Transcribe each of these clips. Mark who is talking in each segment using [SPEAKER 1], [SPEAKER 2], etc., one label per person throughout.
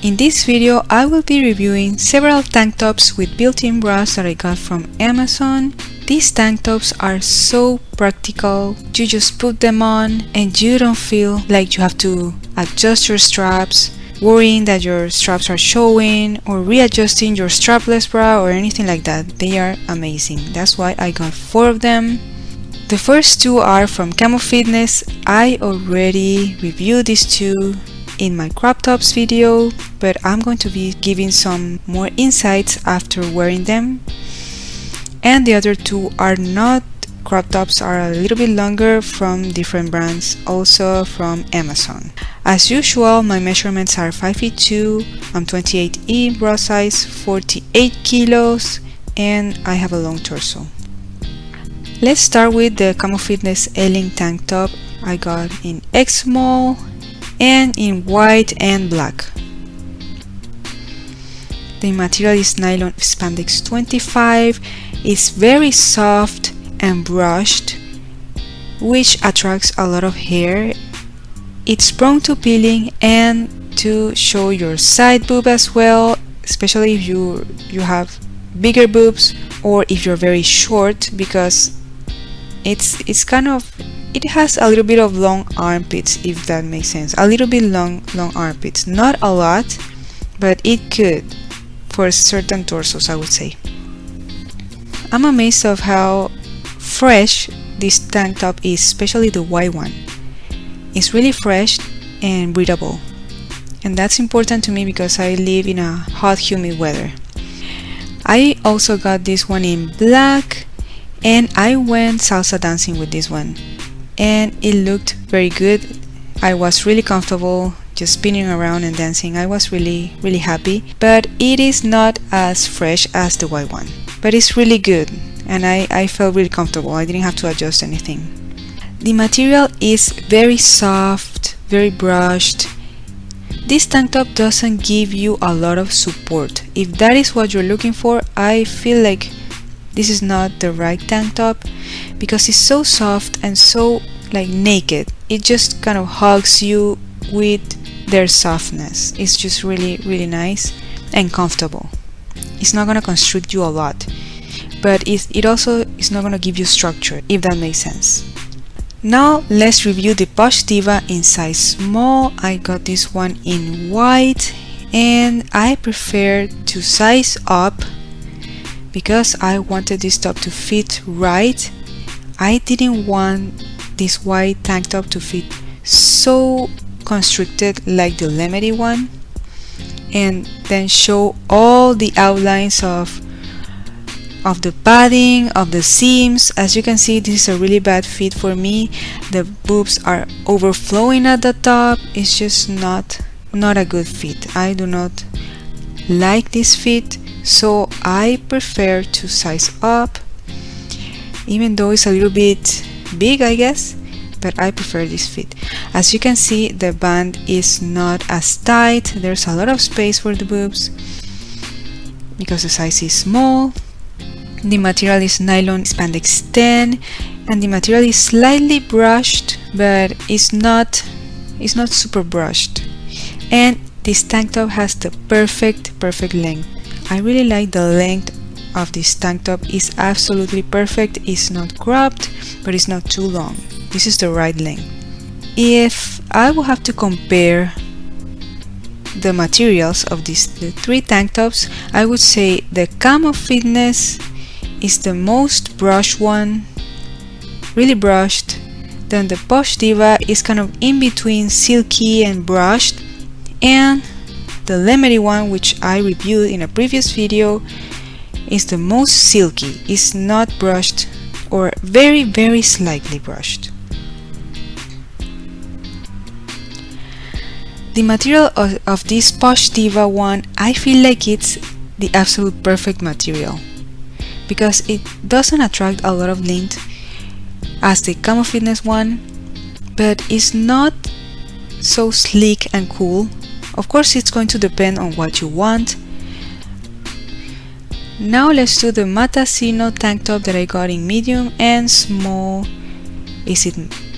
[SPEAKER 1] In this video, I will be reviewing several tank tops with built-in bras that I got from Amazon. These tank tops are so practical. You just put them on and you don't feel like you have to adjust your straps, worrying that your straps are showing, or readjusting your strapless bra or anything like that. They are amazing. That's why I got 4 of them. The first 2 are from Kamo Fitness. I already reviewed these 2 in my crop tops video, but I'm going to be giving some more insights after wearing them. And the other 2 are not crop tops, are a little bit longer, from different brands, also from Amazon. As usual, my measurements are 5 feet 2, I'm 28E bra size, 48 kilos, and I have a long torso. Let's start with the Kamo Fitness Ellyn tank top. I got in X small and in white and black. The material is nylon spandex 25. It's very soft and brushed, which attracts a lot of hair. It's prone to peeling and to show your side boob as well, especially if you have bigger boobs or if you're very short, because it's kind of, it has a little bit of long armpits, if that makes sense. A little bit long armpits, not a lot, but it could for certain torsos, I would say. I'm amazed of how fresh this tank top is, especially the white one. It's really fresh and breathable, and that's important to me because I live in a hot, humid weather. I also got this one in black, and I went salsa dancing with this one, and it looked very good. I was really comfortable just spinning around and dancing. I was really happy, but it is not as fresh as the white one, but it's really good, and I felt really comfortable. I didn't have to adjust anything. The material is very soft, very brushed. This tank top doesn't give you a lot of support. If that is what you're looking for, I feel like this is not the right tank top, because it's so soft and so like naked. It just kind of hugs you with their softness. It's just really nice and comfortable. It's not gonna constrict you a lot, but it also is not gonna give you structure, if that makes sense. Now let's review the Poshdivah in size small. I got this one in white, and I prefer to size up because I wanted this top to fit right. I didn't want this white tank top to fit so constricted like the lemony one, and then show all the outlines of the padding, of the seams. As you can see, this is a really bad fit for me. The boobs are overflowing at the top. It's just not a good fit. I do not like this fit, so I prefer to size up, even though it's a little bit big, I guess, but I prefer this fit. As you can see, the band is not as tight. There's a lot of space for the boobs because the size is small. The material is nylon spandex 10, and the material is slightly brushed, but it's not super brushed. And this tank top has the perfect length. I really like the length of this tank top. It's absolutely perfect. It's not cropped, but it's not too long. This is the right length. If I will have to compare the materials of the 3 tank tops, I would say the Kamo Fitness is the most brushed one, really brushed. Then the Poshdivah is kind of in between silky and brushed, and the lemony one, which I reviewed in a previous video, is the most silky. It's not brushed, or very slightly brushed. The material of this Poshdivah one, I feel like it's the absolute perfect material, because it doesn't attract a lot of lint as the Kamo Fitness one, but it's not so sleek and cool. Of course, it's going to depend on what you want. Now let's do the Mathacino tank top that I got in medium and small. Is it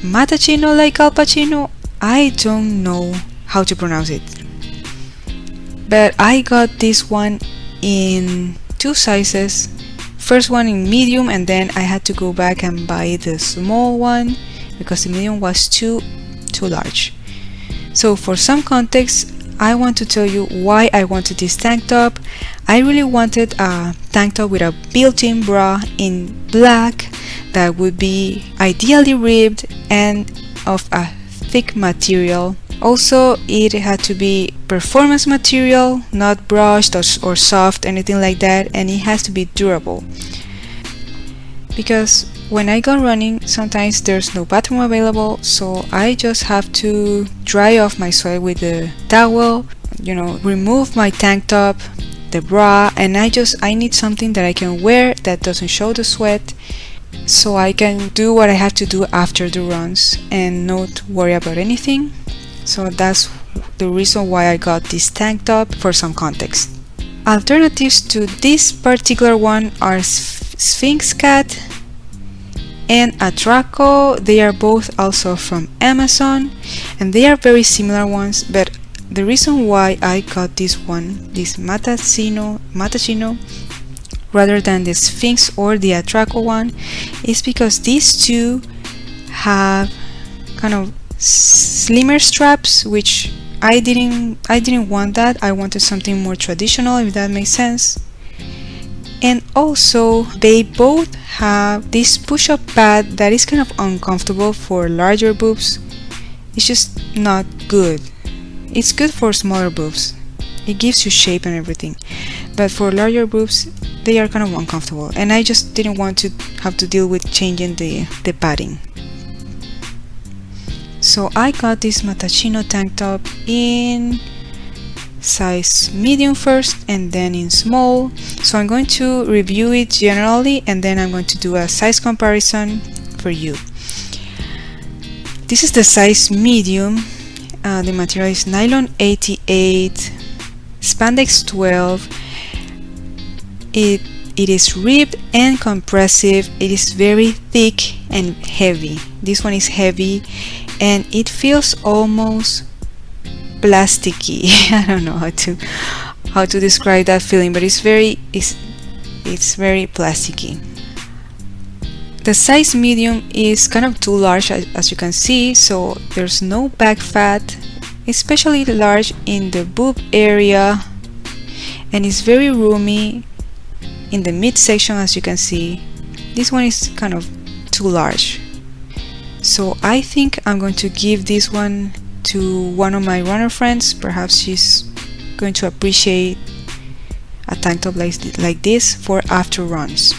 [SPEAKER 1] Mathacino like Al Pacino? I don't know how to pronounce it. but I got this one in two sizes. First one in medium, and then I had to go back and buy the small one because the medium was too large. So for some context, I want to tell you why I wanted this tank top. I really wanted a tank top with a built-in bra in black that would be ideally ribbed and of a thick material. Also, it had to be performance material, not brushed or soft, anything like that, and it has to be durable. Because when I go running, sometimes there's no bathroom available, so I just have to dry off my sweat with the towel, remove my tank top, the bra, and I need something that I can wear that doesn't show the sweat, so I can do what I have to do after the runs and not worry about anything. So that's the reason why I got this tank top for some context. Alternatives to this particular one are Sphinx cat and Attraco. They are both also from Amazon, and they are very similar ones, but the reason why I got this one, this Mathacino, rather than the Sphinx or the Attraco one, is because these two have kind of slimmer straps, which I didn't want that. I wanted something more traditional, if that makes sense. And also they both have this push-up pad that is kind of uncomfortable for larger boobs. It's just not good. It's good for smaller boobs. It gives you shape and everything, but for larger boobs they are kind of uncomfortable, and I just didn't want to have to deal with changing the padding. So I got this Mathacino tank top in size medium first and then in small. So I'm going to review it generally and then I'm going to do a size comparison for you. This is the size medium. The material is nylon 88, spandex 12. It is ribbed and compressive. It is very thick and heavy. This one is heavy and it feels almost plasticky. I don't know how to describe that feeling, but it's very plasticky. The size medium is kind of too large, as you can see, so there's no back fat, especially large in the boob area, and it's very roomy in the midsection, as you can see. This one is kind of too large, so I think I'm going to give this one to one of my runner friends. Perhaps she's going to appreciate a tank top like this for after runs.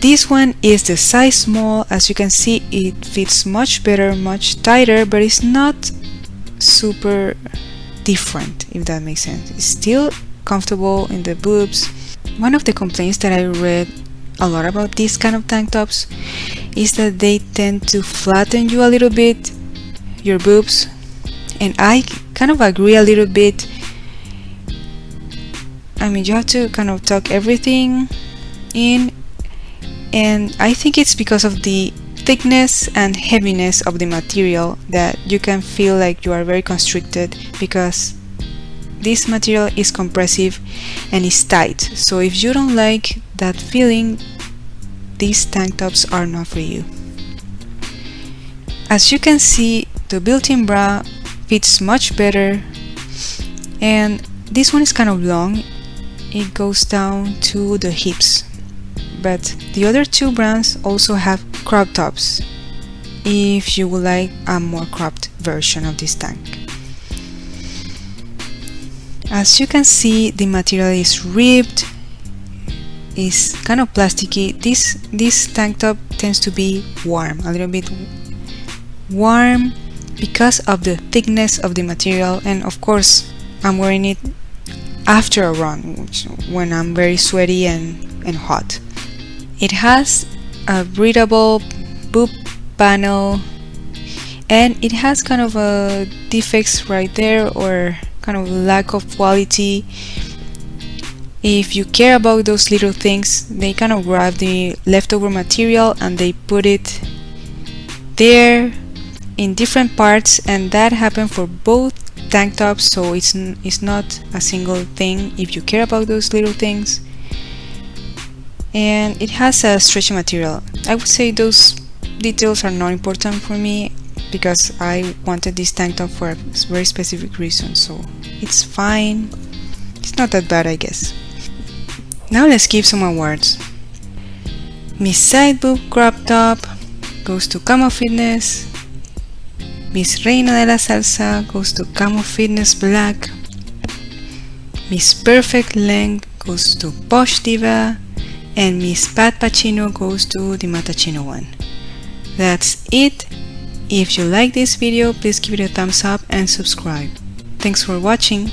[SPEAKER 1] This one is the size small. As you can see, it fits much better, much tighter, but it's not super different, if that makes sense. It's still comfortable in the boobs. One of the complaints that I read a lot about these kind of tank tops is that they tend to flatten you a little bit, your boobs, and I kind of agree a little bit. I mean, you have to kind of tuck everything in, and I think it's because of the thickness and heaviness of the material that you can feel like you are very constricted, because this material is compressive and is tight. So if you don't like that feeling, these tank tops are not for you. As you can see, the built-in bra fits much better, and this one is kind of long. It goes down to the hips, but the other two brands also have crop tops if you would like a more cropped version of this tank. As you can see, the material is ribbed, is kind of plasticky. This tank top tends to be warm, a little bit warm, because of the thickness of the material, and of course I'm wearing it after a run, when I'm very sweaty and hot. It has a breathable boob panel, and it has kind of a defects right there, or kind of lack of quality. If you care about those little things, they kind of grab the leftover material and they put it there in different parts, and that happened for both tank top, so it's not a single thing if you care about those little things. And it has a stretchy material. I would say those details are not important for me because I wanted this tank top for a very specific reason, so it's fine. It's not that bad, I guess. Now let's give some awards. Miss Side Boob Crop Top goes to Kamo Fitness. Miss Reina de la Salsa goes to Kamo Fitness Black. Miss Perfect Length goes to Poshdivah. And Miss Mathacino goes to the Mathacino one. That's it. If you like this video, please give it a thumbs up and subscribe. Thanks for watching.